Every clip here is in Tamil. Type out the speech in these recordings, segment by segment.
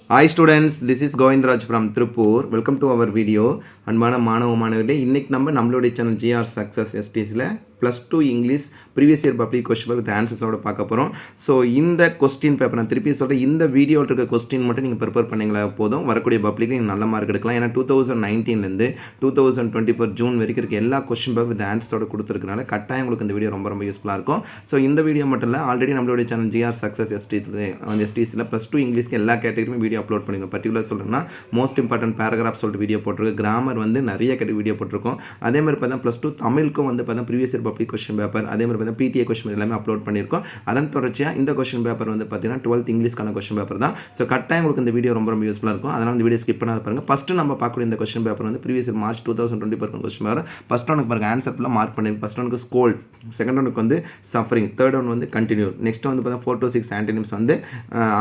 Hi students, this is Govindraj from Tripur. Welcome to our video. அன்பான மாணவ மாணவர்களே, இன்னைக்கு நம்மளுடைய சேனல் GR Success STSல +2 English previous year public question paper with ஆன்சர்ஸோட பார்க்க போகிறோம். ஸோ இந்த கொஸ்டின் பேப்பர் நான் திருப்பி சொல்கிறேன், இந்த வீடியோவில் இருக்க கொஸ்டின் மட்டும் நீங்கள் ப்ரிப்பேர் பண்ணிங்களா போதும், வரக்கூடிய பப்ளிக்கு நீங்கள் நல்ல மார்க் எடுக்கலாம். ஏன்னா 2019 2024 ஜூன் வரைக்கும் இருக்க எல்லா கொஸ்டின் பேப்பர் வித் ஆன்சர்ஸோட கொடுத்துருக்கனால கட்டாயம் உங்களுக்கு இந்த வீடியோ ரொம்ப யூஸ்ஃபுல்லாக இருக்கும். ஸோ இந்த வீடியோ மட்டும் இல்லை, ஆல்ரெடி நம்மளுடைய சேனல் GR Success STSல +2 இங்கிலீஷ்க்கு எல்லா கேட்டகரியுமே வீடியோ அப்லோட் பண்ணிருக்கோம். பர்டிகுலர் சொல்லணும்னா மோஸ்ட் இம்பார்ட்டன்ட் பேராகிராஃப் சொல்லிட்டு வீடியோ போட்டிருக்கு, கிராமர் வந்து நிறைய கேட்டகரி வீடியோ போட்டிருக்கோம். அதே மாதிரி பார்த்தா +2 தமிழுக்கும் வந்து பார்த்தா previous year public question paper, அதே மாதிரி பார்த்தா PTA கொஸ்டின் எல்லாமே அப்லோட் பண்ணியிருக்கோம். அதன் தொடர்ச்சியாக இந்த கொஸ்டின் பேப்பர் வந்து பார்த்தீங்கன்னா 12th இங்கிலீஷ்க்கான கொஸ்டின் பேப்பர் தான். ஸோ கட்டாயம் உங்களுக்கு இந்த வீடியோ ரொம்ப யூஸ்ஃபுல்லாக இருக்கும். அதனால் இந்த வீடியோ ஸ்கிப் பண்ணாத பாருங்கள். ஃபஸ்ட்டு நம்ம பார்க்கக்கூடிய இந்த கொஸ்டின் பேப்பர் வந்து previous year March 2024 question paper. First ஒனுக்கு பாருங்கள் ஆன்சர் ஃபுல்லாக மார்க் பண்ணிருக்கு. ஃபஸ்ட் ஒனுக்கு ஸ்கோல்ட், செகண்ட் ஒனுக்கு வந்து சஃபரிங், தேர்ட் ஒன் வந்து கண்டினியூ, நெக்ஸ்ட் வந்து பார்த்தா 4 to 6 ஆன்டனிம்ஸ் வந்து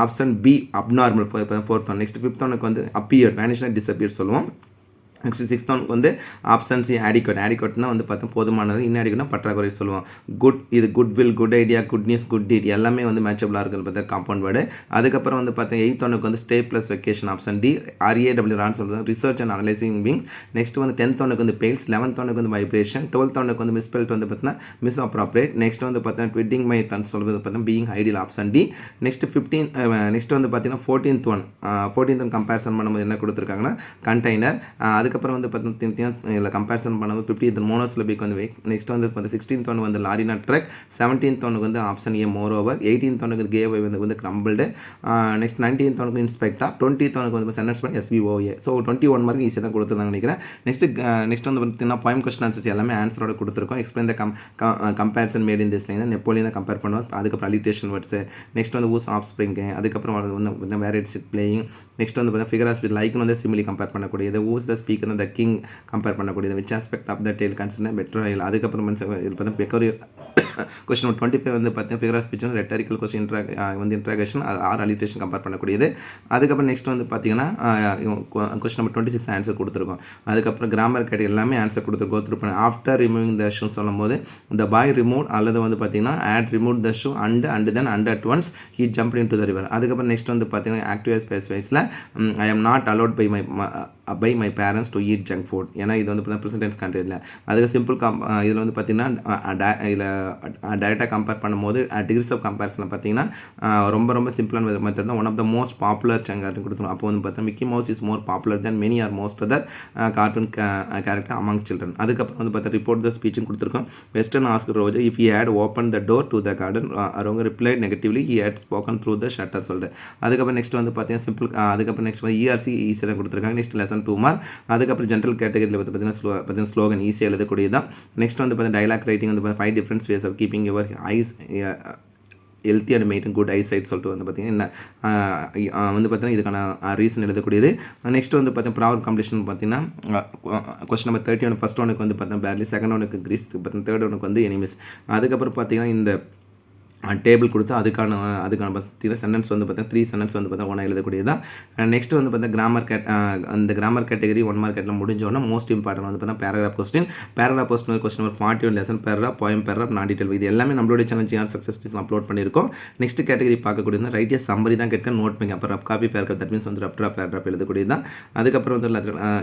option B abnormal, fourth one, next fifth ஒனுக்கு வந்து அப்பியர், வேனிஷ்னா டிஸப்பியர் சொல்லுவோம். நெக்ஸ்ட் சிக்ஸ்த் ஒனுக்கு வந்து ஆப்ஷன் சி ஆடிக்வேட், ஆடிக்வேட்னா வந்து பார்த்தா போதுமானது, இன்ஆடிக்வேட்னா பற்றாக்குறை சொல்லுவோம். குட், இது goodwill, good idea, good news, good deed எல்லாமே வந்து மேட்சபிளாக இருக்குது பார்த்தா காம்பவுண்ட் வேர்டு. அதுக்கப்புறம் வந்து பார்த்தா எயித் ஒனுக்கு வந்து stay plus vacation, option D RAW ரான்னு சொல்லுவோம், research and analysing beings. Next வந்து 10th ஒனுக்கு வந்து பெயில்ஸ், 11th ஒனுக்கு வந்து வைப்ரேஷன், 12th ஒனுக்கு வந்து மிஸ்பெல்ட் வந்து பார்த்தீங்கன்னா மிஸ் அப்ராப்ரேட். நெக்ஸ்ட் வந்து பார்த்தீங்கன்னா ட்விட்டிங் மை தன் சொல்வது பார்த்தீங்கன்னா being ideal, option D. Next 15 next வந்து பார்த்தீங்கன்னா 14th ஒன் கம்பேரிசன் பண்ணும்போது என்ன கொடுத்துருக்காங்கன்னா கண்டெய்னர். அதுக்கப்புறம் வந்து பார்த்தீங்கன்னா இதில் கம்பேரிசன் பண்ணும்போது 50th மோனோசிலபிக் வந்து வெயிட். நெக்ஸ்ட் வந்து பார்த்தா 16th ஒன் வந்து லாரினா ட்ரக், 17th ஒனுக்கு வந்து option A more over, 18th ஒனுக்கு கேவை வந்து கிரம்பிள்டு, நெக்ஸ்ட் 19th ஒனுக்கு இன்ஸ்பெக்டா, 20th ஒனுக்கு வந்து சென்டென்ஸ் பண்ணி SVOA. ஸோ 21 மார்க் ஈஸியாக தான் கொடுத்துருந்தாங்க நினைக்கிறேன். நெக்ஸ்ட் வந்து பார்த்தீங்கன்னா பாயிண்ட் கொஸ்டின் ஆன்சர்ஸ் எல்லாமே ஆன்சரோட கொடுத்துருக்கோம். Explain the comparison made in this line, Napoleon தான் கம்பேர் பண்ணுவோம். அதுக்கப்புறம் அலிட்டேஷன் வேர்ட்ஸு, நெக்ஸ்ட் வந்து ஊஸ் ஆஃப் ஸ்ப்ரிங்கு, அதுக்கப்புறம் வந்து where it's it playing. Next வந்து பார்த்தீங்கன்னா ஃபிகர் ஆஸ்பெக்ட் லைக்னு வந்து சிமிலி கம்பேர் பண்ணக்கூடியது, whose the speaker the king compare பண்ணக்கூடியது, which aspect of the tale consider better oil. அதுக்கப்புறம் இதில் பார்த்தா பெக்கரி கொஸ்டின் 25 வந்து பார்த்தீங்கன்னா ஃபிகர் ஆஃப் ஸ்பீச் வந்து ரெட்டரிக்கல் கொஸ்டின் வந்து இன்ட்ராகேஷன் ஆர் அலிட்டேஷன் கம்பேர் பண்ணக்கூடியது. அதுக்கப்புறம் நெக்ஸ்ட் வந்து பார்த்தீங்கன்னா கொஸ்டின் நம்பர் 26 ஆன்சர் கொடுத்துருக்கோம். அதுக்கப்புறம் கிராமர் கேட்டகரி எல்லாமே ஆன்சர் கொடுத்துருக்கோம். த்ரூ பண்ண ஆஃப்டர் ரிமூவிங் த ஷூ சொல்லும் போது த பாய் ரிமூவ் அல்லது வந்து பார்த்தீங்கன்னா remove the shoe and then at once he jump into the river. அதுக்கப்புறம் நெக்ஸ்ட் வந்து பார்த்தீங்கன்னா ஆக்டிவ் ஸ்பேஸ் வைஸில் I am not allowed by my parents to eat junk food. ஏன்னா இது வந்து பார்த்தீங்கன்னா ப்ரெசிடென்ஸ் கண்ட்ரி இல்லை. அதுக்கு சிம்பிள் இதில் வந்து பார்த்தீங்கன்னா இதில் டைரெக்டாக கம்பேர் பண்ணும்போது டிகிரிஸ் ஆஃப் கம்பேரிசனில் பார்த்தீங்கன்னா ரொம்ப சிம்பிளான மெத்தட் தான். One of the most popular cartoon கொடுத்துருவோம். அப்போ வந்து பார்த்தீங்கன்னா Mickey Mouse is more popular than many or most other cartoon character among children. அதுக்கப்புறம் வந்து பார்த்தா ரிப்போர்ட் த ஸ்பீச்சும் கொடுத்துருக்கோம். Western ask Roja if he had open the door to the garden, அவங்க replied negatively he had spoken through the shutter சொல்லிட்டு. அதுக்கப்புறம் நெக்ஸ்ட் வந்து பார்த்தீங்கன்னா சிம்பிள், அதுக்கப்புறம் நெக்ஸ்ட் வந்து ERC ஈஸியாக தான் கொடுத்துருக்காங்க. Next lesson 2 mark. அதுக்கப்புறம் ஜென்ரல் கேட்டகரியில் வந்து பார்த்தீங்கன்னா ஸ்லோகன் ஈஸியாக எழுதக்கூடியதான். நெக்ஸ்ட் வந்து பார்த்தீங்கன்னா டைலாக் ரைட்டிங் வந்து 5 different ways of keeping your eyes healthy and maintain good eyesight சொல்லிட்டு வந்து பார்த்தீங்கன்னா வந்து பார்த்தீங்கன்னா இதுக்கான ரீசன் எழுதக்கூடியது. நெக்ஸ்ட் வந்து பார்த்தீங்கன்னா ப்ராவர் கம்ப்ளீஷன் பார்த்தீங்கன்னா கொஸ்டின் நம்பர் 31 ஃபஸ்ட் ஒனுக்கு வந்து பார்த்தீங்கன்னா பேர்லி, செகண்ட் ஒனுக்கு கிரீஸ், பார்த்தீங்கன்னா தேர்ட் ஒனுக்கு வந்து எனிமிஸ். அதுக்கப்புறம் பார்த்தீங்கன்னா இந்த டேபிள் கொடுத்து அதுக்கான பார்த்தீங்கன்னா சென்டென்ஸ் வந்து பார்த்தீங்கன்னா 3 சென்டென்ஸ் வந்து பார்த்தீங்கன்னா ஒன்றா எழுதக்கூடியதான். நெக்ஸ்ட் வந்து பார்த்தீங்கன்னா அந்த கிராமர் கேட்டகரி 1 மார்க் கேட்டில் முடிஞ்சோன்னா மோஸ்ட் இம்பார்ட்டன் வந்து பார்த்தீங்கன்னா paragraph question question number 41 lesson paragraph, poem paragraph, நான் டீட்டெயில். இது எல்லாமே நம்மளுடைய சேனல் GR Success அப்லோட் பண்ணியிருக்கோம். நெக்ஸ்ட் கேட்டகரி பார்க்கக்கூடியது ரைட் சம்மரி தான் கேட்க நோட் பண்ணி அப்புறம் ரப் காப்பி பேராகிராஃப், தட் மீன்ஸ் வந்து ரப் பேராகிராஃப் எழுதக்கூடியதான். அதுக்கப்புறம் வந்து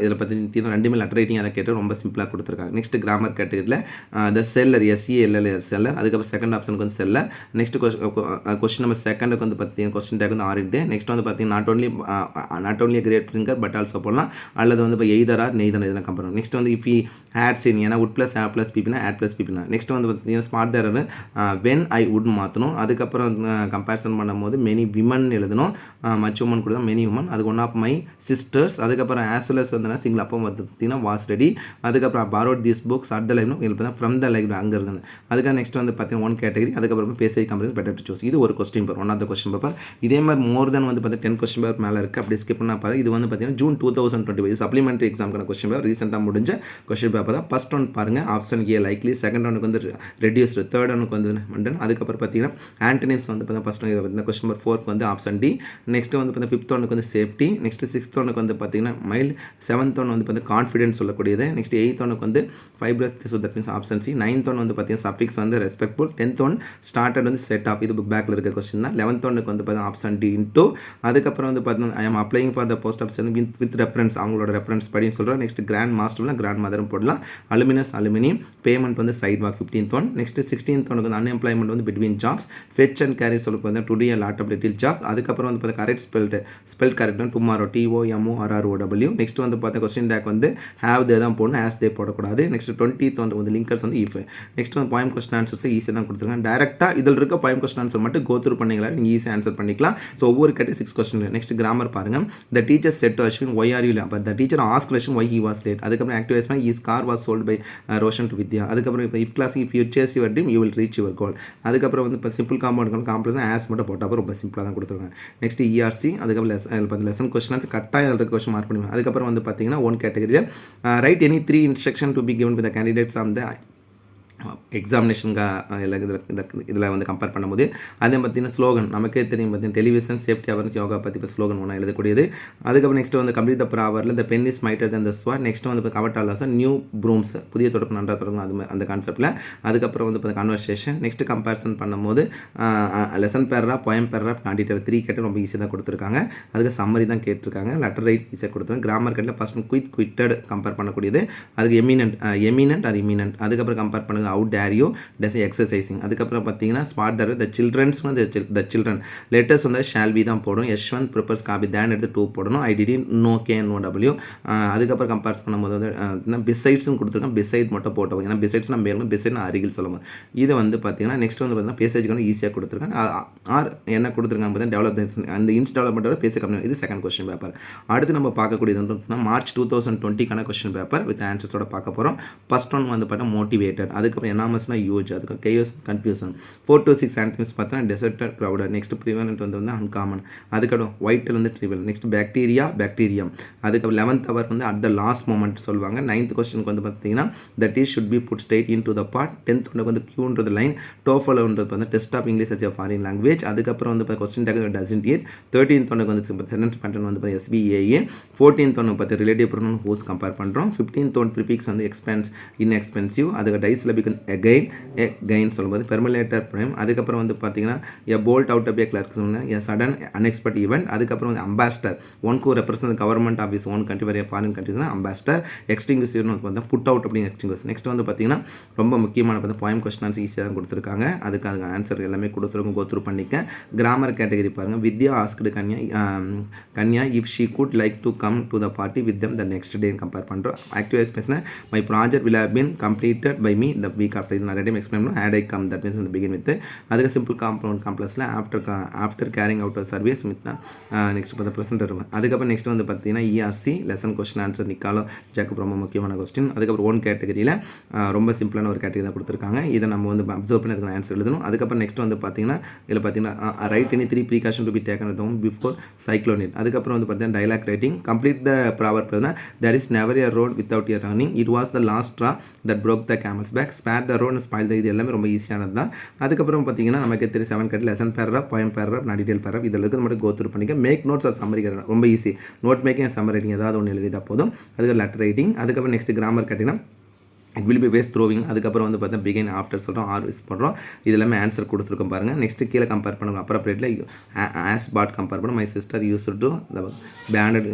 இதில் பார்த்தீங்கன்னா ரெண்டுமே லெட்டர் ரைட்டிங் அதை கேட்டு ரொம்ப சிம்பிளாக கொடுத்துருக்காங்க. நெக்ஸ்ட் கிராமர் கேட்டகரியில் த செல்லர் SELLR செல்லர். அதுக்கப்புறம் செகண்ட் ஆப்ஷனுக்கு வந்து செல்லர். நெக்ஸ்ட் கொஸ்டின் நம்பர் செகண்டுக்கு வந்து பார்த்தீங்கன்னா கொஸ்டின் டேக் வந்து ஆறிடுது. நெக்ஸ்ட் வந்து பார்த்தீங்கன்னா not only great drinker but also போடலாம், அல்லது வந்து இப்போ எய்தர் ஆர் நெய்தர் இதெல்லாம் கம்பேர். நெக்ஸ்ட் வந்து இஃப் ஹேட் சீன், ஏன்னா உட் ப்ளஸ் ஹேவ் ப்ளஸ் பிபினா ஆட் ப்ளஸ் பிபினா. நெக்ஸ்ட் வந்து பார்த்தீங்கன்னா ஸ்மார்ட் தேர் வென் ஐ உட் மாற்றணும். அதுக்கப்புறம் கம்பேரிசன் பண்ணும்போது மெனி விமன் எழுதணும், மச் உமன் கூட மெனி உமன். அதுக்கு ஒன் ஆஃப் மை சிஸ்டர்ஸ். அதுக்கப்புறம் ஆஸ் வெல் அஸ் வந்து சிங்கிள் அப்போ பார்த்தீங்கன்னா வாஸ் ரெடி. அதுக்கப்புறம் borrowed this books at the library, பார்த்தீங்கன்னா ஃப்ரம் த லைப்ரரி அங்கே இருக்குது. அதுக்காக நெக்ஸ்ட் வந்து பார்த்தீங்கன்னா 1 கேட்டகரி. அதுக்கப்புறம் பேசி கம்பெனி பெட்டர் டு சூஸ். இது ஒரு question paper, one of the question paper. இதே மாதிரி மோர் தென் வந்து பார்த்தீங்கன்னா 10 கொஸ்டின் பேப்பர் மேலே இருக்குது. அப்படி ஸ்கிப் பண்ணால் பார்த்தா இது வந்து பார்த்தீங்கன்னா ஜூன் 2025 சப்ளிமெண்ட்ரி எக்ஸாமுக்கான கொஸ்டின் பேப்பர், ரீசெண்டாக முடிஞ்ச கொஸ்டின் பேப்பர் தான். ஃபர்ஸ்ட் ஒன் பாருங்கள், ஆப்ஷன் ஏ லைக்லி, செகண்ட் ஒனுக்கு வந்து ரெடியூஸ்டு, தேர்ட் ஒனுக்கு வந்து மண்டன். அதுக்கப்புறம் பார்த்தீங்கன்னா ஆண்டனிம்ஸ் வந்து பார்த்தீங்கன்னா ஃபர்ஸ்ட் ஒன் கொஸ்டின் நம்பர் 4 வந்து ஆப்ஷன் டி. நெக்ஸ்ட் வந்து பார்த்தீங்கன்னா 5th ஒனுக்கு வந்து சேஃப்டி. நெக்ஸ்ட் 6th ஒனுக்கு வந்து பார்த்தீங்கன்னா மைல்ட். 7th ஒன் வந்து பார்த்தீங்கன்னா கான்ஃபிடென்ஸ் சொல்லக்கூடியது. நெக்ஸ்ட் 8th ஒனுக்கு வந்து fibrous, so that means option C. 9th one வந்து பார்த்தீங்கன்னா சஃபிக்ஸ் வந்து ரெஸ்பெக்ட்ஃபுல். 10th ஒன் ஸ்டார்டட் வந்து செட் ஆஃப் இது புக் பேக்கில் இருக்க கொஸ்டின் தான். 11th ஒன்றுக்கு வந்து பார்த்தீங்கன்னா ஆப்ஷன் டி இன்டூ. அதுக்கப்புறம் வந்து பார்த்தீங்கன்னா I am applying for the post of with reference அவங்களோட ரெஃபரன்ஸ் படின்னு சொல்கிறோம். நெக்ஸ்ட் கிராண்ட் மாஸ்டர்ல கிராண்ட் மதரும் போடலாம். அலுமினியம் பேமெண்ட் வந்து side walk 15th one. Next 16th ஒனுக்கு வந்து அன்எம்ப்ளாய்மெண்ட் வந்து between jobs. Fetch and carry சொல்ல பார்த்தீங்கன்னா today lot of little job. அதுக்கப்புறம் வந்து பார்த்தா correct spell correct tomorrow TOMORROW. Next வந்து பார்த்தா கொஸ்டின் டேக் வந்து ஹேவ் தே தான் போடணும், ஆஸ் தே போடக்கூடாது. நெக்ஸ்ட் 20th வந்து லிங்கர்ஸ் வந்து இஃப். நெக்ஸ்ட் வந்து பாயிண்ட் கொஸ்டின் ஆன்சர்ஸ் ஈஸியாக தான் கொடுத்துருக்காங்க. டேரெக்டாக இதில் இருக்க பாயிண்ட் கொஸ்டின் ஆன்சர் மட்டும் கோ த்ரூ பண்ணிங்களா நீங்கள் ஈஸியாக ஆன்சர் பண்ணிக்கலாம். ஸோ ஒவ்வொரு கேட்டே 6 கொஸ்டின். நெக்ஸ்ட் கிராமர் பாருங்கள். The teacher said to Ashwin why are you late, but the teacher ask question why he was late. அதுக்கப்புறம் ஆக்டிவேஸ்மெண்ட் is car was sold by Roshan to Vidya. அதுக்கப்புறம் இப்போ if clause if you chase your dream you will reach your goal. அதுக்கப்புறம் வந்து இப்போ சிம்பிள் காம்பவுண்ட் காம்ப்ளெக்ஸ் ஆஸ் மட்டும் போட்டால் ரொம்ப சிம்பிளாக தான் கொடுத்துருக்காங்க. Next ERC. அதுக்கப்புறம் லெசன் கொஸ்டின்ஸ் கட்டாயம் அதில் கொஸ்டின் மார்க் பண்ணுவேன். அதுக்கப்புறம் வந்து பார்த்தீங்கன்னா ஒன் கேட்டகரியில் write any 3 instruction to be given by the candidates on the எக்ஸாமினேஷனுக்காக இதில் வந்து கம்பேர் பண்ணும்போது அதே பார்த்தீங்கன்னா ஸ்லோகன் நமக்கே தெரியும் பார்த்தீங்கன்னா டெலிவிஷன் சேஃப்டி அவேர்னஸ் யோகா பற்றி இப்போ ஸ்லோகன் ஒன்றா எழுதக்கூடியது. அதுக்கப்புறம் நெக்ஸ்ட் வந்து கம்ப்ளீட் த ப்ராவரில் இந்த pen is mightier than the sword. Next வந்து இப்போ கவட்டாலாஸ் நியூ ப்ரூம்ஸ் புதிய தொடக்கம் நன்றாக தொடங்கும் அது அந்த கான்செப்ட்டில். அதுக்கப்புறம் வந்து இப்போ கான்வர்சேஷன். நெக்ஸ்ட் கம்பேரிசன் பண்ணும்போது லெசன் பேராகிராஃப் போயம் பேராகிராஃப் குவான்டிட்டேட்டிவ் 3 கேட்டு ரொம்ப ஈஸியாக தான் கொடுத்துருக்காங்க. அதுக்கு சம்மரி தான் கேட்டிருக்காங்க. லெட்டர் ரைட் ஈஸியாக கொடுத்துருக்காங்க. கிராமர் கேட்டில் ஃபஸ்ட் குவிட்டட் கம்பேர் பண்ணக்கூடியது. அதுக்கு எமினன்ட் ஆர் இமினன்ட். அதுக்கப்புறம் கம்பேர் பண்ணுறது out dare you does exercising. அதுக்கப்புறம் பார்த்தீங்கன்னா ஸ்பாட் த சில்ட்ரன்ஸ் வந்து த சில்ட்ரன் லெட்டர்ஸ் வந்து ஷால் பி தான் போடும். யஷ்வந்த் ப்ரிப்பர்ஸ் காபி தேன் எடுத்து 2 போடணும். I did know KNOW. அதுக்கப்புறம் கம்பேர் பண்ணும்போது வந்து பிசைட்ஸ்னு கொடுத்துருக்கோம். பிசைட் மட்டும் போட்டோம். ஏன்னா பிசைட்ஸ் நம்ம மேலும் பிசைட்னா அருகில் சொல்லுவோம். இது வந்து பார்த்தீங்கன்னா நெக்ஸ்ட் வந்து பார்த்தீங்கன்னா பேசேஜ் வந்து ஈஸியாக கொடுத்துருக்காங்க. ஆர் என்ன கொடுத்துருக்காங்க பார்த்தீங்கன்னா டெவலப்மெண்ட் அந்த இன்ஸ் டெவலப்மெண்ட்டோட பேச கம்மி. இது செகண்ட் கொஸ்டின் பேப்பர். அடுத்து நம்ம பார்க்கக்கூடியது வந்து மார்ச் 2020க்கான கொஸ்டின் பேப்பர் வித் ஆன்சர்ஸோட பார்க்க போகிறோம். ஃபர்ஸ்ட் ஒன் வந்து பார்த்தா மோட்டிவேட்டட். அதுக்கப்புறம் எனாமஸ்னா யூஜ். அதுக்கு கேஸ் கன்ஃபியூஷன். 4 to 6 ஆன்டிம்ஸ் பார்த்தா டெசர்டட் க்ரௌடட். நெக்ஸ்ட் ப்ரிவெலண்ட் வந்து அன்காமன். அதுக்கப்புறம் ஒயிட்டில் வந்து ட்ரிவல். Next bacterium. அதுக்கப்புறம் 11th அவர் வந்து அட் த லாஸ்ட் மொமெண்ட் சொல்லுவாங்க. 9th கொஸ்டினுக்கு வந்து பார்த்தீங்கன்னா that is should be put straight into the part. 10th வந்து கியூன்றது லைன். டோஃபலன்றது வந்து test of English as a foreign language. அதுக்கப்புறம் வந்து question take doesn't it. 13th வந்து சென்டென்ஸ் பேட்டர்ன் வந்து SBAA. 14th ஒன்று பார்த்து ரிலேட்டிவ் ப்ரொனவுன் ஹூஸ் கம்பேர் பண்ணுறோம். 15th ஒன் ப்ரிஃபிக்ஸ் வந்து இன்எக்ஸ்பென்சிவ். அதுக்கு டைசிலபிக் எகைன் சொல்லும்போது பெர்மிலேட்டர் ப்ரைம். அதுக்கப்புறம் வந்து பார்த்தீங்கன்னா a bolt out of a clerk a sudden unexpected event. அதுக்கப்புறம் வந்து ambassador one who represent government office one country வேறு ஃபாரின் கண்ட்ரிஸ்னா அம்பாஸ்டர். எக்ஸ்டிங்விஷர்னு வந்து புட் அவுட் அப்படிங்கிற எக்ஸ்டிங்விஷர். நெக்ஸ்ட் வந்து பார்த்தீங்கன்னா ரொம்ப முக்கியமான பார்த்து பாயிண்ட் கொஸ்டின்ஸ் ஈஸியாக தான் கொடுத்துருக்காங்க. அதுக்கு ஆன்சர் எல்லாமே கொடுத்துருக்கும். கோத்ரூ பண்ணிக்க. கிராமர் கேட்டகரி பாருங்கள். Vidya asked Kanya if she could like to come to the party with them the next day compare பண்ணுறோம். ஆக்டிவைஸ் பேசினா my project will have been completed by me the week after. இது நான் ரெடி எக்ஸ்பிளைன் பண்ணுவோம். had I come, that means in the begin with. அதுக்கு சிம்பிள் காம்பவுண்ட் காம்ப்ளெக்ஸில் after carrying out service with next பார்த்து ப்ரெசென்ட் இருக்கும். அதுக்கப்புறம் நெக்ஸ்ட் வந்து பார்த்தீங்கன்னா ERC lesson question answer Niccolo Jacob ரொம்ப முக்கியமான கொஸ்டின். அதுக்கப்புறம் ஓன் கேட்டகரியில் ரொம்ப சிம்பிளான ஒரு கேட்டகரி தான் கொடுத்துருக்காங்க. இதை நம்ம வந்து அப்சர்வ் பண்ணி அதுக்கு ஆன்சர் எழுதணும். அதுக்கப்புறம் நெக்ஸ்ட் வந்து பார்த்தீங்கன்னா இதில் பார்த்தீங்கன்னா write any 3 precaution to be taken before cyclonic. அதுக்கப்புறம் வந்து பார்த்தீங்கன்னா dialogue writing. Complete the proverb பார்த்தீங்கன்னா there is never a road without a running. It was the last straw that broke the camel's back. Spare the road and spoil the. இது எல்லாமே ரொம்ப ஈஸியானது தான். அதுக்கப்புறம் பார்த்தீங்கன்னா நமக்கு 7 cut lesson paragraph poem paragraph non detail paragraph இதில் இருக்கிறது மட்டும் கோத்ரூ பண்ணிக்க. மேக் நோட்ஸ் ஆர் சம்மரி ரொம்ப easy. Note making summary writing ஏதாவது ஒன்று எழுதிட்டா போதும். அதுக்கு லெட்டர் ரைட்டிங். அதுக்கப்புறம் நெக்ஸ்ட் கிராமர் கேட்டிங்கன்னா it will be waste throwing. அதுக்கப்புறம் வந்து பார்த்தா பிகின் ஆஃப்டர் சொல்கிறோம். ஆர் யூஸ் பண்ணுறோம். இது எல்லாமே ஆன்சர் கொடுத்துருக்கோம் பாருங்கள். நெக்ஸ்ட் கீழே கம்பேர் பண்ணுவோம். அப்ரோப்ரியேட்டில் ஆஸ் பாட் கம்பேர் பண்ண my sister use to the banded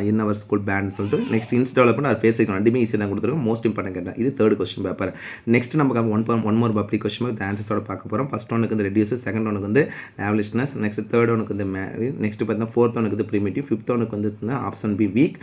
in our school band சொல்லிட்டு நெக்ஸ்ட் இன்ஸ் டெவலப்மெண்ட் அது பேசிக்கணும். ரெண்டுமே ஈஸியாக தான் கொடுத்துருக்கோம். மோஸ்ட் இம்பார்ட்டன் கேட்டால் இது தேர்ட் கொஸ்டின் பேப்பர். நெக்ஸ்ட் நமக்கு one more public question with ஆன்சர்ஸோட பார்க்க போகிறோம். ஃபஸ்ட் ஒனுக்கு வந்து ரெடியூஸ், செகண்ட் ஒனுக்கு வந்து ஆவலிஷ்னஸ், நெக்ஸ்ட் தேர்ட் ஒனுக்கு வந்து மேரி, நெக்ஸ்ட் பார்த்தீங்கன்னா ஃபோர்த் ஒனுக்கு வந்து ப்ரிமிட்டிவ், ஃபிஃப்த் ஒனுக்கு வந்து option B weak,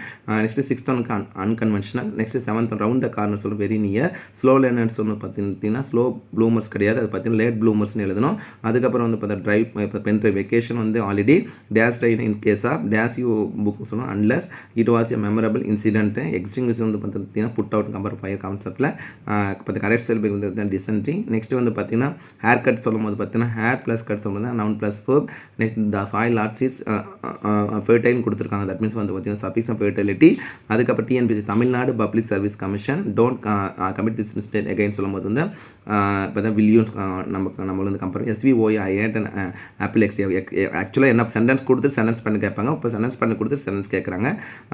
next sixth ஒனுக்கு unconventional, next seventh round the corner சொல்ல வெரி நியர், ஸ்லோ லேர்னர்ஸ் ஒன்று பார்த்தீங்கன்னா ஸ்லோ ப்ளூமர்ஸ் கிடையாது, அது பார்த்தீங்கன்னா லேட் ப்ளூமர்ஸ்னு எழுதணும். அதுக்கப்புறம் வந்து பார்த்தா ட்ரைவ் இப்போ பென் ட்ரைவ் வெக்கேஷன் வந்து already days drive in case of days you book சொல்லணும் unless it was a memorable incident. Extinguish வந்து பார்த்தீங்கன்னா புட் அவுட் கம்பேர் ஃபயர் கான்செப்ட்டில் இப்போ கரெக்ட் செல் பை வந்து டிசென்ட்ரி. நெக்ஸ்ட் வந்து பார்த்தீங்கன்னா ஹேர் கட் சொல்லும் போது பார்த்தீங்கன்னா ஹேர் ப்ளஸ் கட் சொல்லும் போது noun plus four. Next the soil lot seeds ஃபெர்டைல்னு கொடுத்துருக்காங்க. தட் மீன்ஸ் வந்து பார்த்தீங்கன்னா சஃபிக்ஸ் ஃபெர்டிலிட்டி. அதுக்கப்புறம் TNPSC Tamil Nadu public service commission don't commit this mistake again சொல்லும்போது வந்து இப்போ தான் வில்யூன் நம்ம வந்து compare SVOI I ate and apple X ஆக்சுவலாக என்ன சென்டென்ஸ் கொடுத்துட்டு சென்டென்ஸ் பண்ணி கேட்பாங்க. இப்போ சென்டென்ஸ் பண்ணி கொடுத்துட்டு சென்டென்ஸ் கேட்குறாங்க.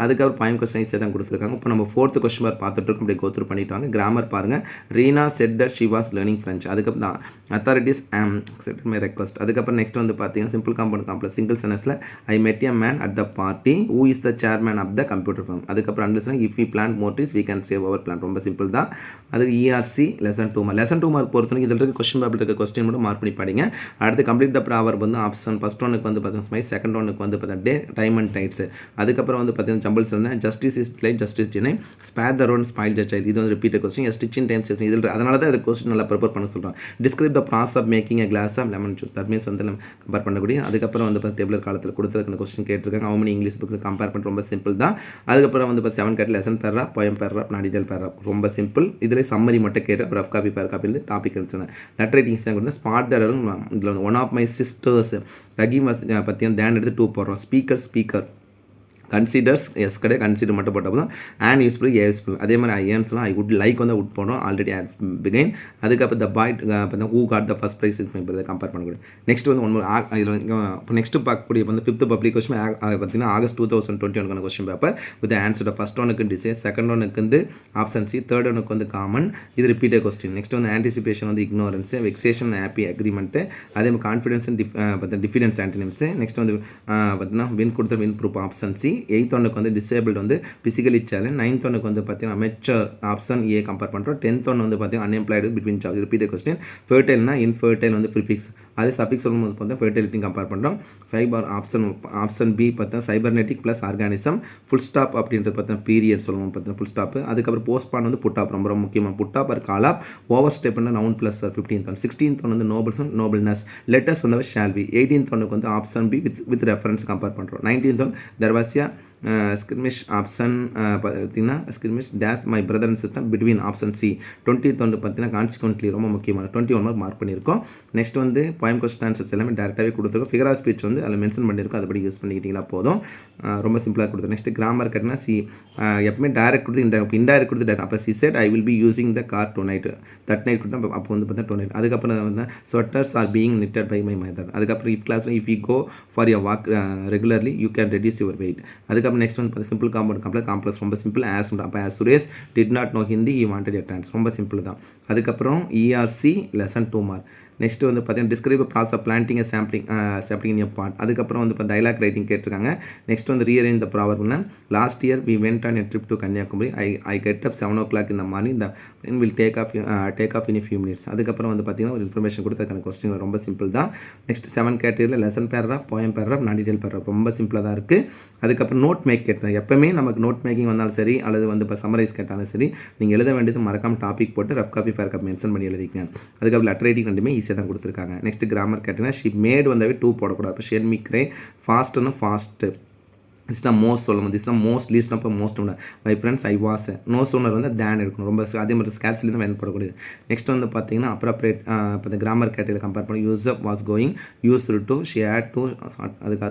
அதுக்கப்புறம் பாயிண்ட் கொஸ்டின் ஈஸியாக தான் கொடுத்துருக்காங்க. இப்போ நம்ம 4th கொஸ்டின் மார்க் பார்த்துட்டு இருக்கோம். அப்படியே கோத்ரூ பண்ணிட்டு வாங்க. கிராமர் பாருங்கள். Reena said that she was learning French. அதுக்கப்புறம் தான் அத்தாரிட்டிஸ் அக்செப்டட் மை ரெக்வஸ்ட். அதுக்கப்புறம் நெக்ஸ்ட் வந்து பார்த்தீங்கன்னா சிம்பிள் காம்பவுண்ட் காம்ப்ளெக்ஸ் சிங்கிள் சென்டென்ஸில் I met a man at the party who is the chairman of the computer firm. அதுக்கப்புறம் understand if we plant more trees we can save our planet. ரொம்ப சிம்பிள் தான். அதுக்கு ERC lesson 2 mark. Lesson 2 mark பொறுத்தவரைக்கும் இதில் இருக்க கொஸ்டின் பேப்பர் இருக்க கொஸ்டின் மட்டும் மார்க் பண்ணி படிங்க. அடுத்து கம்ப்ளீட் த ப்ராவர் வந்து ஆப்ஷன் ஃபர்ஸ்ட் ஒனுக்கு வந்து பார்த்தீங்கன்னா ஸ்மைஸ், செகண்ட் ஒனுக்கு வந்து பார்த்தீங்கன்னா டே டைம் அண்ட் டைட்ஸ். அதுக்கப்புறம் வந்து பார்த்தீங்கன்னா ஜம்பிள்ஸ் வந்து justice is like justice deny spare the Ron smile the child. இது வந்து ரிப்பீட் கொஸ்டின் ஸ்டிச்சிங் டைம்ஸ் இதில் அதனால தான் இது கொஸ்டின் நல்லா ப்ரிப்பேர் பண்ண சொல்கிறோம். Describe the process of making a glass of lemon juice. That means வந்து நம்ம கம்பேர் பண்ணக்கூடிய. அதுக்கப்புறம் வந்து டேபிளர் காலத்தில் கொடுத்ததுக்கு கொஸ்டின் கேட்டிருக்காங்க. How many English books compare பண்ணி ரொம்ப சிம்பிள் தான். அதுக்கப்புறம் வந்து 7 கேட் lesson paragraph, poem paragraph, non detail paragraph. ரொம்ப சிம்பிள். இதில் சம்மரி மட்டும் கேட்டு rough copy fair copy topic சொன்னேன். லெட்டர் ரைட்டிங்ஸ் தான் கொடுத்தேன். ஸ்மார்ட் தரும் இதில் வந்து one of my sisters Rahim பற்றியும் தேன் எடுத்து 2 போடுறோம். ஸ்பீக்கர் கன்சிடர்ஸ் எஸ் கிடையாது, கன்சிடர் மட்டும் போட்டால் போதும். And useful useful. அதே மாதிரி ஐஎன்ஸ்லாம் ஐ குட் லைக் வந்து உட் போடுறோம். Already add begin. அதுக்கப்புறம் த பாய் பார்த்தா who got the first prize is my compare பண்ணக்கூடாது. நெக்ஸ்ட் வந்து இதில் இப்போ நெக்ஸ்ட்டு பார்க்கக்கூடிய வந்து 5th பப்ளிக் கொஸ்டின் பார்த்தீங்கன்னா August 2021 question paper with answer. First ஒனுக்கு டிசைஸ், செகண்ட் ஒனுக்கு வந்து ஆப்ஷன் சி, தேர்ட் ஒனுக்கு வந்து காமன். இது ரிப்பீட்டட் கொஸ்டின். நெக்ஸ்ட் வந்து ஆன்டிசிபேஷன் வந்து இக்னோரன்ஸ், வெக்ஸேஷன் ஹாப்பி அக்ரிமெண்ட்டு, அதே மாதிரி கான்ஃபிடன்ஸ் அண்ட் டிஃபிடன்ஸ் ஆன்டினிம்ஸ். நெக்ஸ்ட் வந்து பார்த்தீங்கன்னா வின் கொடுத்த win proof option C. 8th ஒனுக்கு வந்து டிசேபிள்டு வந்து ஃபிசிக்கலி சேலஞ்ச். 9th ஒனுக்கு வந்து பார்த்தீங்கன்னா அமெச்சர் ஆப்ஷன் ஏ கம்பேர் பண்ணுறோம். 10th ஒன்று வந்து பார்த்தீங்கன்னா unemployed between jobs repeated question. ஃபர்டைல்னா இன்ஃபர்டைல் வந்து ப்ரிஃபிக்ஸ். அதே சஃபிக்ஸ் சொல்லும்போது பார்த்தா ஃபர்டிலிட்டி கம்பேர் பண்ணுறோம். சைபர் ஆப்ஷன் பி பார்த்தா cybernetic plus organism. Full stop அப்படின்றது பார்த்தா பீரியட் சொல்லுவோம் பார்த்தீங்கன்னா ஃபுல் ஸ்டாப். அதுக்கப்புறம் போஸ்ட்பான் வந்து புட்டாப் ரொம்ப ரொம்ப முக்கியமாக. புட்டாப் ஒரு காலாப். ஓவர் ஸ்டெப்னா noun plus 15th one. 16th one வந்து நோபல்ஸ் நோபல்னஸ். லெட்டர்ஸ் வந்து ஷால் பி. 18th ஒனுக்கு வந்து option B with reference compare பண்ணுறோம். 19th ஒன் தர்வாசியா ஸ்கிரிமிஷ் ஆப்ஷன் பார்த்தீங்கன்னா skirmish days my brother and sister between option C. 20th வந்து பார்த்தீங்கன்னா கான்சிக்வென்ட்லி ரொம்ப முக்கியமான 21 மார்க் பண்ணியிருக்கோம். நெக்ஸ்ட் வந்து பாயிண்ட் கொஸ்டின் ஆன்சர்ஸ் எல்லாமே டேரெக்டாகவே கொடுத்துருக்கோம். ஃபிகர் ஆஃப் ஸ்பீச் வந்து அதில் மென்ஷன் பண்ணியிருக்கோம். அதுபடி யூஸ் பண்ணிக்கிட்டீங்களா போதும். ரொம்ப சிம்பிளாக கொடுத்துருக்கோம். நெக்ஸ்ட் கிராமர் கேட்டிங்கன்னா சி எப்பவுமே டேரக்ட் கொடுத்து இன்டைரக்ட் கொடுத்து டேரக்ட். அப்போ she said I will be using the car tonight. That night கொடுத்தா அப்போ வந்து பார்த்தா 2 நைட். அதுக்கப்புறம் வந்து sweaters are being knitted by my mother. அதுக்கப்புறம் இப் கிளாஸில் if you go for your walk regularly you can reduce your weight. அதுக்கப்புறம் நெக்ஸ்ட் வந்து பார்த்து சிம்பிள் காம்பவுண்ட் காம்ப்ளெக்ஸ் ரொம்ப சிம்பிள். அப்போ Suresh did not know Hindi ஈ வாண்டட் எ டான்ஸ். ரொம்ப சிம்பிள் தான். அதுக்கப்புறம் ERC லெசன் 2 மார்க். நெக்ஸ்ட் வந்து பார்த்தீங்கன்னா describe process of planting sapling in a part. அதுக்கப்புறம் வந்து இப்போ டைலாக் ரைட்டிங் கேட்டிருக்காங்க. நெக்ஸ்ட் வந்து ரீஅரேஞ்ச் த ப்ராவர்ப்னா last year we went on a trip to Kanyakumari. I get up 7 o'clock in the morning. The plane will take off in a few minutes. அதுக்கப்புறம் வந்து பார்த்தீங்கன்னா ஒரு இன்ஃபர்மேஷன் கொடுத்ததுக்கான கொஸ்டின் ரொம்ப சிம்பிள் தான். நெக்ஸ்ட் 7 கேட்டகரியில் lesson paragraph, poem paragraph, non detail paragraph ரொம்ப சிம்பிளாக தான் இருக்குது. அதுக்கப்புறம் நோட் மேக் கேட்டாங்க. எப்பவுமே நமக்கு நோட் மேக்கிங் வந்தாலும் சரி அல்லது வந்து இப்போ சம்மரைஸ் கேட்டாலும் சரி நீங்கள் எழுத வேண்டியது மறக்காம டாபிக் போட்டு rough copy fair copy mention பண்ணி எழுதிக்கங்க. அதுக்கப்புறம் லெட்டர் ரைட்டிங் ரெண்டுமே ஈஸியாக தான் கொடுத்துருக்காங்க. நெக்ஸ்ட் கிராமர் கேட்டிங்கன்னா ஷி மேட் வந்தாவே 2 போடக்கூடாது. இப்போ ஷெல் மிக்ரே ஃபாஸ்ட்னு ஃபாஸ்ட்டு. திஸ் தான் மோஸ்ட் சொல்லணும். திஸ் தான் மோஸ்ட் லீஸ்ட் அப்போ மோஸ்ட் ஒன்று my friends I was no sooner வந்து தேன் எடுக்கணும். ரொம்ப அதே மாதிரி ஸ்கேட்ஸ்லேயும் தான் பயன்படக்கூடியது. நெக்ஸ்ட் வந்து பார்த்தீங்கன்னா அப்ராப்ரேட் இப்போ இந்த கிராமர் கேட்டகரியில் கம்பேர் பண்ணி use up was going used to share to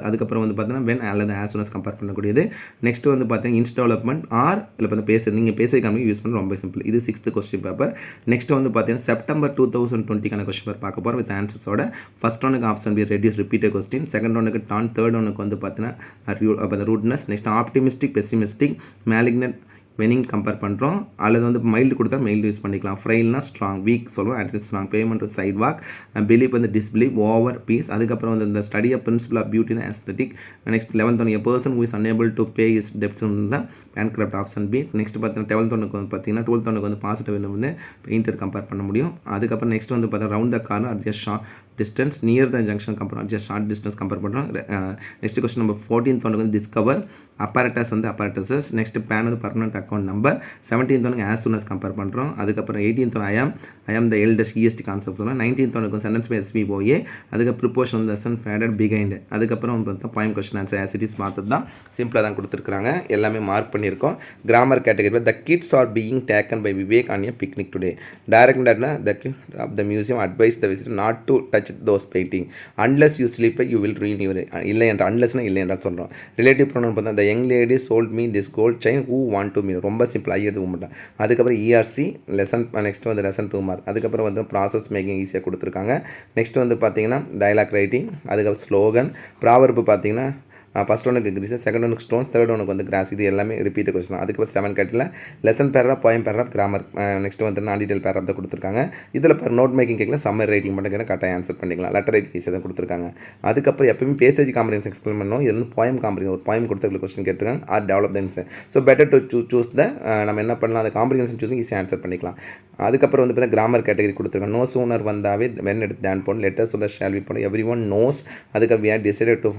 அதுக்கப்புறம் வந்து பார்த்தீங்கன்னா வென் அல்லது ஆஸ் சூன் அஸ் கம்பேர் பண்ணக்கூடியது. நெக்ஸ்ட் வந்து பார்த்தீங்கன்னா இன்ஸ் டெவலப்மெண்ட் ஆர் இல்லை பார்த்து பேசுறது நீங்கள் பேசுகிற கம்மி யூஸ் பண்ணி ரொம்ப சிம்பிள். இது 6th கொஸ்டின் பேப்பர். நெக்ஸ்ட் வந்து பார்த்தீங்கன்னா செப்டம்பர் 2020 கொஸ்டின் பேப்பர் பார்க்க போகிறோம் வித் ஆன்சர்ஸோட. ஃபர்ஸ்ட் ஒனுக்கு option B reduce repeated question. Second ஒனுக்கு டான். தேர்ட் ஒனுக்கு வந்து பார்த்தீங்கன்னா rudeness. Next optimistic, pessimistic, malignant, waning compare பண்ணுறோம். அல்லது வந்து மைல்டு கொடுத்தா மைல்டு யூஸ் பண்ணிக்கலாம். ஃப்ரைல்னா ஸ்ட்ராங், வீக் சொல்லுவோம். Anti strong. பேமெண்ட் வந்து சைட் வாக். பிலீவ் வந்து டிஸ்பிலீவ், ஓவர் பீஸ். அதுக்கப்புறம் வந்து இந்த study of principal of beauty தான் aesthetic. Next 11th one a person who is unable to pay is debts தான் பேன்கிராஃப்ட் ஆப்ஷன் பி. நெக்ஸ்ட் பார்த்தீங்கன்னா 12th ஒனுக்கு வந்து பார்த்தீங்கன்னா 12th ஒனுக்கு வந்து பாசிட்டிவ் வந்து பெயிண்டர் கம்பேர் பண்ண முடியும். அதுக்கப்புறம் நெக்ஸ்ட் வந்து பார்த்தீங்கன்னா round the corner at just short distance near the junction compare just short distance compare பண்ணுறோம். நெக்ஸ்ட் கொஸ்டின் நம்பர் 14th ஒனுக்கு வந்து டிஸ்கவர். அப்பரேட்டஸ் வந்து அப்பரேட்டஸஸ். நெக்ஸ்ட் பேன் வந்து பர்மனெண்ட் அக்கௌண்ட் நம்பர். 17th ஒனுக்கு ஆஸ் சூன் அஸ் கம்பேர் பண்ணுறோம். அதுக்கப்புறம் 18th ஒன் ஐ ஆம் த எல்டஸ்ட் EST கான்செப்ட் சொன்னால். 19th ஒனுக்கு சென்டென்ஸ் பை SVOA. அதுக்கப்புறம் ப்ரிப்போஷன் வந்து லெசன் ஃபேடட் பிகைண்ட். அதுக்கப்புறம் பார்த்தா point question answer as it is பார்த்தது தான் சிம்பிளாக தான் கொடுத்துருக்காங்க. எல்லாமே மார்க் பண்ணியிருக்கோம். கிராமர் கேட்டகரியில் the kids are being taken by Vivek on a picnic today. டைரக்டர்னா the museum advise the visitor not to touch touch those painting. Unless you sleep you will ruin your. இல்லை என்ற அன்லெஸ்னால் இல்லை என்றால் சொல்கிறோம். ரிலேட்டிவ் ப்ரொனவுன் பார்த்தா the young lady sold me this gold chain who want to me. ரொம்ப சிம்பிள் ஐயது மாட்டேன். அதுக்கப்புறம் ERC லெசன் நெக்ஸ்ட் வந்து லெசன் 2 மார்க். அதுக்கப்புறம் வந்து ப்ராசஸ் மேக்கிங் ஈஸியாக கொடுத்துருக்காங்க. நெக்ஸ்ட் வந்து பார்த்தீங்கன்னா டயலாக் ரைட்டிங், அதுக்கப்புறம் ஸ்லோகன், ப்ராவர்பு பார்த்தீங்கன்னா ஃபஸ்ட் ஒனுக்கு கிரீஸ், செகண்ட் ஒனுக்கு ஸ்டோன்ஸ், தேர்ட் ஒனுக்கு வந்து கிராஸ். இது எல்லாமே ரிப்பீட் கொஸ்டின். அதுக்கப்புறம் 7 கேட்டில் lesson paragraph, poem paragraph, grammar, next வந்து நான் டீட்டெயில் பேராகிராஃப் தான் கொடுத்துருக்காங்க. இதில் நோட் மேக்கிங் கேட்கல, சம்மர் ரைட்டிங் மட்டும் கேட்டால் கரெக்டாக ஆன்சர் பண்ணிக்கலாம். லெட்டர் ரைட்டிங் ஈஸியாக தான் கொடுத்துருக்காங்க. அதுக்கப்புறம் எப்பயுமே பேசேஜ் காம்ப்ரிஹென்ஷன் எக்ஸ்பிளைன் பண்ணணும். இது வந்து போயம் காம்ப்ரிஹென்ஷன், ஒரு போயம் கொடுத்துருக்க கொஸ்டின் கேட்டிருக்காங்க. Or develop the answer. So better to choose the நம்ம என்ன பண்ணலாம், அந்த காம்ப்ரிஹென்ஷன் சூஸ் ஈஸியாக ஆன்சர் பண்ணிக்கலாம். அதுக்கப்புறம் வந்து பார்த்தீங்கன்னா கிராமர் கேட்டகரி கொடுத்துருக்காங்க. நோ சூனர் வந்தாவே வென் எடுத்து தேன் போடணும், லெட்டர்ஸ் வந்து ஷால் பி போடணும், எவ்ரி ஒன் நோஸ். அதுக்கு வி ஆர் டிசைடட் டு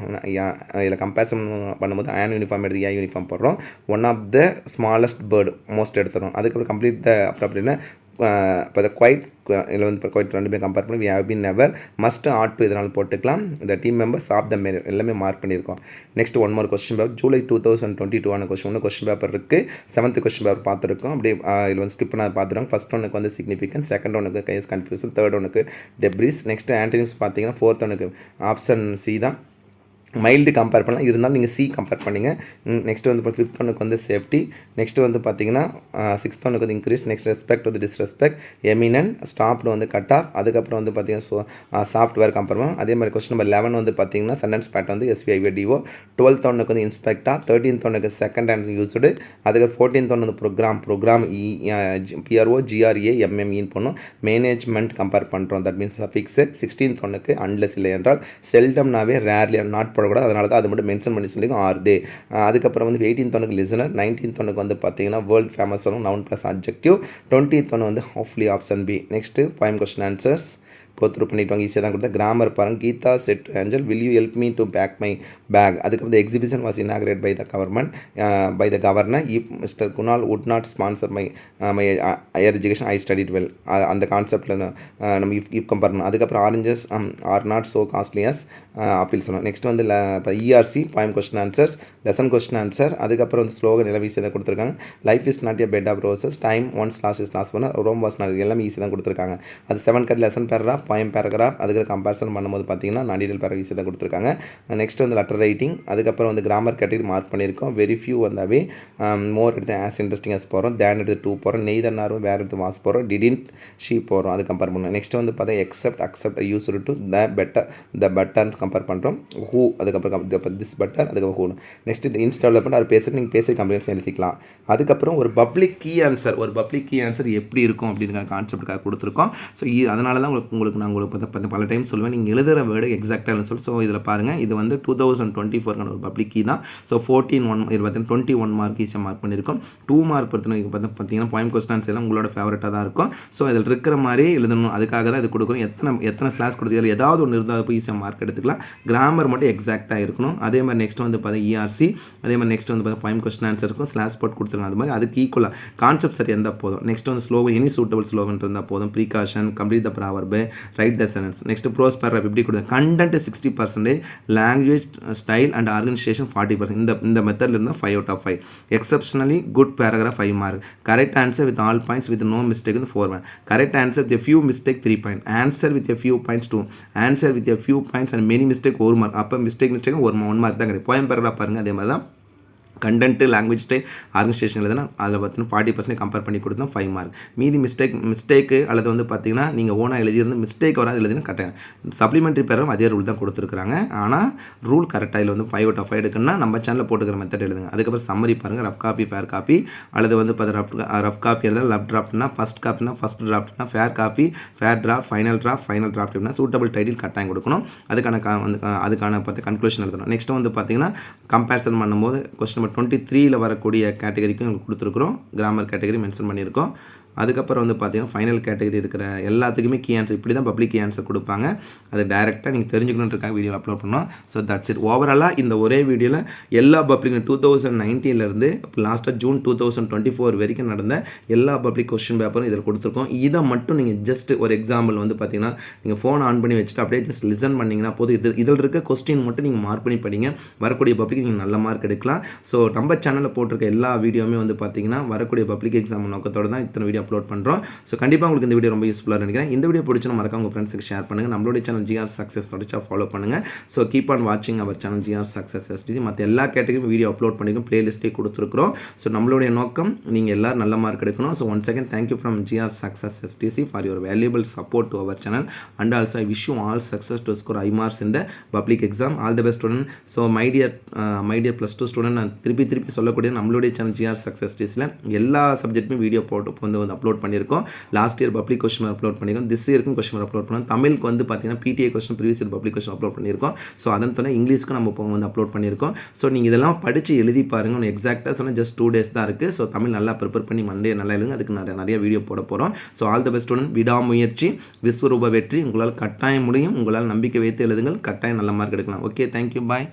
இதில் கம்பேரிசன் பண்ணும்போது ஆன் யூனிஃபார்ம் எடுத்து ஏன் யூனிஃபார்ம் போடுறோம். One of the smallest bird most எடுத்துடும். அதுக்கப்புறம் கம்ப்ளீட் த அப்புறம் அப்படின்னா இப்போ த குவைட் இதில் வந்து இப்போ குவைட் 2 பேர் கம்பேர் பண்ணி we have been never must add to இதனால் போட்டுக்கலாம். இந்த டீம் மெம்பர்ஸ் ஆஃப் த மேர் எல்லாமே மார்க் பண்ணியிருக்கோம். Next one more question paper July 2022 question paper இருக்குது. 7th கொஸ்டின் பேப்பர் பார்த்துருக்கோம். அப்படியே இதில் வந்து ஸ்கிப் பண்ணால் பார்த்துருக்கோம். ஃபஸ்ட் ஒனுக்கு வந்து சிக்னிஃபிகன்ஸ், செகண்ட் ஒனுக்கு கைஸ் கன்ஃபியூஷன், தேர்ட் ஒனுக்கு டெப்ரிஸ். நெக்ஸ்ட் ஆன்டனிம்ஸ் பார்த்தீங்கன்னா 4th ஒனுக்கு ஆப்ஷன் சி தான் மைல்டு கம்பேர் பண்ணலாம். இருந்தாலும் நீங்கள் சி கம்பேர் பண்ணிங்க. நெக்ஸ்ட் வந்து இப்போ 5th ஒனுக்கு வந்து சேஃப்டி. நெக்ஸ்ட் வந்து பார்த்தீங்கன்னா 6th ஒனுக்கு வந்து இன்க்ரீஸ். நெக்ஸ்ட் ரெஸ்பெக்ட் வந்து டிஸ்ரெஸ்பெக்ட், எமினன், ஸ்டாப்டு வந்து கட் ஆஃப். அதுக்கப்புறம் வந்து பார்த்தீங்கன்னா சாஃப்ட்வேர் கம்பேர் பண்ணலாம். அதே மாதிரி கொஸ்டின் நம்பர் 11 வந்து பார்த்தீங்கன்னா சென்டென்ஸ் பேட்டர்ன் வந்து SVIVDO. 12th ஒனுக்கு வந்து இன்ஸ்பெக்டா. 13th ஒனுக்கு செகண்ட் ஹேண்ட் யூஸ்டு. அதுக்கு 14th ஒன்று வந்து ப்ரோக்ராம் PRO GRA MMEன்னு போடணும். மேனேஜ்மெண்ட் கம்பேர் பண்ணுறோம், தட் மீன்ஸ் சஃபிக்ஸு. 16th ஒனுக்கு அன்லெஸ் இல்லை என்றால், செல்டம்னாவே ரேர்லி நாட் போடக்கூடாது, அதனால தான் அது மட்டும் மென்ஷன் பண்ணி சொல்லியிருக்கோம் ஆர் தே. அதுக்கப்புறம் வந்து 18th ஒனுக்கு லிசனர். 19th ஒனுக்கு வந்து பார்த்தீங்கன்னா வேர்ல்ட் ஃபேமஸ் சொல்லணும், நவுன் ப்ளஸ் அட்ஜெக்டிவ். 20th ஒன்று வந்து ஹாஃப்லி option B. Next poem question answers போத்ரூ பண்ணிவிட்டு ஈஸியாக தான் கொடுத்தா. கிராமர் பாருங்கள், Geeta said Angel will you help me to pack my bag. அதுக்கப்புறம் the exhibition was inaugurate by the governor if Mr Kunal would not sponsor my higher education I studied well. அந்த கான்செப்டில் நம்ம இஃப் கம்பேர் பண்ணணும். அதுக்கப்புறம் oranges are not so காஸ்ட்லியஸ் appeal சொல்லணும். நெக்ஸ்ட் வந்து இப்போ ERC poem question answers, lesson question answer. அதுக்கப்புறம் வந்து ஸ்லோகன் எல்லாம் ஈஸியாக தான் கொடுத்துருக்காங்க. Life is not a bed of roses, time once lost is lost one, Rome was not, எல்லாமே ஈஸியாக தான் கொடுத்துருக்காங்க. அது 7 cut lesson paragraph, poem paragraph. அதுக்கு கம்பேரிசன் பண்ணும்போது பார்த்தீங்கன்னா நான் டீட்டெயில் பேராகிராஃப் ஈஸியாக தான் கொடுத்துருக்காங்க. நெக்ஸ்ட் வந்து லெட்டர் ரைட்டிங். அதுக்கப்புறம் வந்து கிராமர் கேட்டகரி மார்க் பண்ணியிருக்கோம். வெரி ஃபியூ வந்தாவே மோர் எடுத்து ஆஸ் இன்ட்ரெஸ்டிங் ஆஸ் போகிறோம், தேன் எடுத்து 2 போகிறோம், நெய்தர்னாரும் வேறு எடுத்து வாஸ் போகிறோம், டிடின்ட் ஷீ போகிறோம். அது கம்பேர் பண்ணுவோம். நெக்ஸ்ட் வந்து பார்த்தா accept accept use to the better compare பண்ணுறோம். ஹூ அதுக்கப்புறம் திஸ் பெட்டர், அதுக்கப்புறம் ஹூ. நெக்ஸ்ட் இன்ஸ்ட் டெவலப்மெண்ட் அது பேசுகிறது, நீங்கள் பேசி கம்ப்ளைண்ட்ஸ் எழுதிக்கலாம். அதுக்கப்புறம் ஒரு பப்ளிக் கீ ஆன்சர் எப்படி இருக்கும் அப்படிங்கிற கான்செப்டுக்காக கொடுத்துருக்கோம். ஸோ அதனால தான் உங்களுக்கு நான் உங்களுக்கு பல டைம் சொல்லுவேன், நீங்கள் எழுதுகிற வேர்டு எக்ஸாக்டாக சொல்லி. ஸோ இதில் பாருங்கள், இது வந்து 2024 ஒரு பப்ளிக் கீ தான். ஸோ 21 மார்க் ஈஸியாக மார்க் பண்ணியிருக்கோம். 2 மார்க் பார்த்தீங்கன்னா போயம் கொஸ்டின் ஆன்சர் எல்லாம் உங்களோட ஃபேவரட்டாக தான் இருக்கும். ஸோ இதில் இருக்கிற மாதிரி எழுதணும், அதுக்காக தான் இது கொடுக்குறோம். எத்தனை ஸ்லாஸ் கொடுத்து ஏதாவது ஒன்று இருந்தால் போய் ஈஸியாக மார்க் எடுத்துக்கலாம். கிராமர் மட்டும் எக்ஸாக்டாக இருக்கணும். அதே மாதிரி நெக்ஸ்ட் வந்து பார்த்தீங்கன்னா ERC, அதே மாதிரி நெக்ஸ்ட் வந்து பார்த்தீங்கன்னா போயம் கொஸ்டின் ஆன்சர் இருக்கும், ஸ்லாஸ் போட்டு கொடுத்துருங்க. அது மாதிரி அதுக்கு ஈக்குவலாக கான்செப்ட் சரி இருந்தால் போதும். நெக்ஸ்ட் வந்து ஸ்லோகன், எனி சூட்டபிள் ஸ்லோகன் இருந்தால் போதும். Precaution, complete the proverb, write the sentence. Next prose paragraph இப்படி கொடுங்க. Content 60%, language style and organisation 40%. இந்த மெத்தடில் இருந்தால் 5 out of 5. Exceptionally good paragraph 5 mark. Correct answer with all points with no mistake வந்து 4 mark. Correct answer with few mistake 3 point. Answer with few points 2. Answer with few points and many mistake 1 mark. அப்போ மிஸ்டேக் 1 மார்க் தான் கிடைக்கும். போயம் பேராகிராஃப் பாருங்கள், அதே மாதிரி தான். கண்டென்ட்டு, லாங்குவேஜ் ஸ்டைல், ஆர்கனைசேஷன் எழுதுனா அதில் பார்த்தீங்கன்னா 40% கம்பேர் பண்ணி கொடுத்தா 5 மார்க். மீதி மிஸ்டேக்கு அல்லது வந்து பார்த்தீங்கன்னா நீங்கள் ஓனாக எழுதியிருந்து மிஸ்டேக் வராது எழுதினா கரெக்டாக. சப்ளிமெண்ட்ரி பேரும் அதே ரூல் தான் கொடுத்துருக்காங்க. ஆனால் ரூல் கரெக்டாக இதில் வந்து 5 out of 5 எடுக்குன்னா நம்ம சேனலில் போட்டுக்கிற மெத்தட் எழுதுங்க. அதுக்கப்புறம் சம்மரி பாருங்கள், ரஃப் காப்பி, ஃபேர் காப்பி, அல்லது வந்து ரஃப் காப்பி எழுத லெஃப்ட் டிராஃப்ட்னா, ஃபஸ்ட் காப்பினா, ஃபஸ்ட் டிராஃப்ட்னா, fair copy, fair draft, final draft எப்படின்னா சூட்டபிள் டைட்டில் கட்டாயம் கொடுக்கணும். அதுக்கான கன்க்ளூஷன் எழுதணும். நெக்ஸ்ட் வந்து பார்த்தீங்கன்னா கம்பேரிசன் பண்ணும்போது கொஸ்டின் நம்பர் 23 வரக்கூடிய கேட்டகரிக்கு உங்களுக்கு கொடுத்துருக்குறோம். கிராமர் கேட்டகரி மென்ஷன் பண்ணியிருக்கோம். அதுக்கப்புறம் வந்து பார்த்தீங்கன்னா ஃபைனல் கேட்டகரி இருக்கிற எல்லாத்துக்குமே கீ ஆன்சர் இப்படி தான் பப்ளிக் கீ ஆன்சர் கொடுப்பாங்க. அது டைரெக்டாக நீங்கள் தெரிஞ்சுக்கணுன்றக்காக வீடியோ அப்லோட் பண்ணோம். So that's it. ஓவராலாக இந்த ஒரே வீடியோவில் எல்லா பப்ளிக் 2019 லாஸ்ட்டாக ஜூன் 2024 வரைக்கும் நடந்த எல்லா பப்ளிக் கொஸ்டின் பேப்பரும் இதில் கொடுத்துருக்கோம். இதை மட்டும் நீங்கள் ஜஸ்ட் ஒரு எக்ஸாம்பிள் வந்து பார்த்தீங்கன்னா நீங்கள் ஃபோன் ஆன் பண்ணி வச்சுட்டு அப்படியே ஜஸ்ட் லிசன் பண்ணிங்கன்னா போதும். இதில் இருக்க கொஸ்டின் மட்டும் நீங்கள் மார்க் பண்ணி படிங்க. வரக்கூடிய பப்ளிக் நீங்கள் நல்ல மார்க் எடுக்கலாம். ஸோ நம்ம சேனலில் போட்டிருக்க எல்லா வீடியோவுமே வந்து பார்த்தீங்கன்னா வரக்கூடிய பப்ளிக் எக்ஸாம் நோக்கத்தோடு தான் இத்தனை வீடியோ அப்லோட் பண்ணுறோம். ஸோ கண்டிப்பாக உங்களுக்கு இந்த வீடியோ ரொம்ப யூஸ்ஃபுல்லாக நினைக்கிறேன். இந்த வீடியோ பிடிச்சா மறக்காம உங்கள் ஃப்ரெண்ட்ஸுக்கு ஷேர் பண்ணுங்கள். நம்மளுடைய சேனல் ஜிஆர் சக்ஸஸ் தொடர்ச்சியாக ஃபாலோ பண்ணுங்கள். ஸோ கீப் ஆன் வாட்சிங் our channel GR success STC. மற்ற எல்லா கேட்டகரியும் வீடியோ அப்லோட் பண்ணிக்கும், பிளேலிஸ்ட்டே கொடுத்துருக்குறோம். ஸோ நம்மளுடைய நோக்கம் நீங்கள் எல்லோரும் நல்ல மார்க் எடுக்கணும். So once again thank you from GR success STC for your valuable support to our channel and also I wish you all success to score high marks in the public exam. All the best student. So my dear plus 2 student, நான் திருப்பி சொல்லக்கூடிய நம்மளுடைய சேனல் ஜிஆர் சக்ஸஸ் டேஸில் எல்லா சப்ஜெக்ட்டுமே வீடியோ போட்டு வந்து அப்லோட் பண்ணியிருக்கோம். Last year public question upload பண்ணியிருக்கோம். திஸ் இயருக்கும் கொஸ்டின் அப்லோட் பண்ணோம். தமிழுக்கு வந்து பார்த்தீங்கன்னா PTA question previous year public question upload பண்ணியிருக்கோம். ஸோ அதன் தவிர இங்கிலீஷ்க்கு நம்ம இப்போ வந்து அப்லோட் பண்ணியிருக்கோம். ஸோ நீங்கள் இதெல்லாம் படித்து எழுதி பாருங்கள். ஒன்று எக்ஸாக்டாக சொன்னால் ஜஸ்ட் 2 days தான் இருக்குது. ஸோ தமிழ் நல்லா ப்ரிப்பேர் பண்ணி மண்டே நல்லா எழுதுங்க. அதுக்கு நிறைய வீடியோ போட போகிறோம். So all the best student. விடாமுயற்சி விஸ்வரூப வெற்றி. உங்களால் கட்டாயம் முடியும். உங்களால் நம்பிக்கை வைத்து எழுதுங்கள். கட்டாயம் நல்ல மார்க் எடுக்கலாம். ஓகே, தேங்க்யூ, பாய்.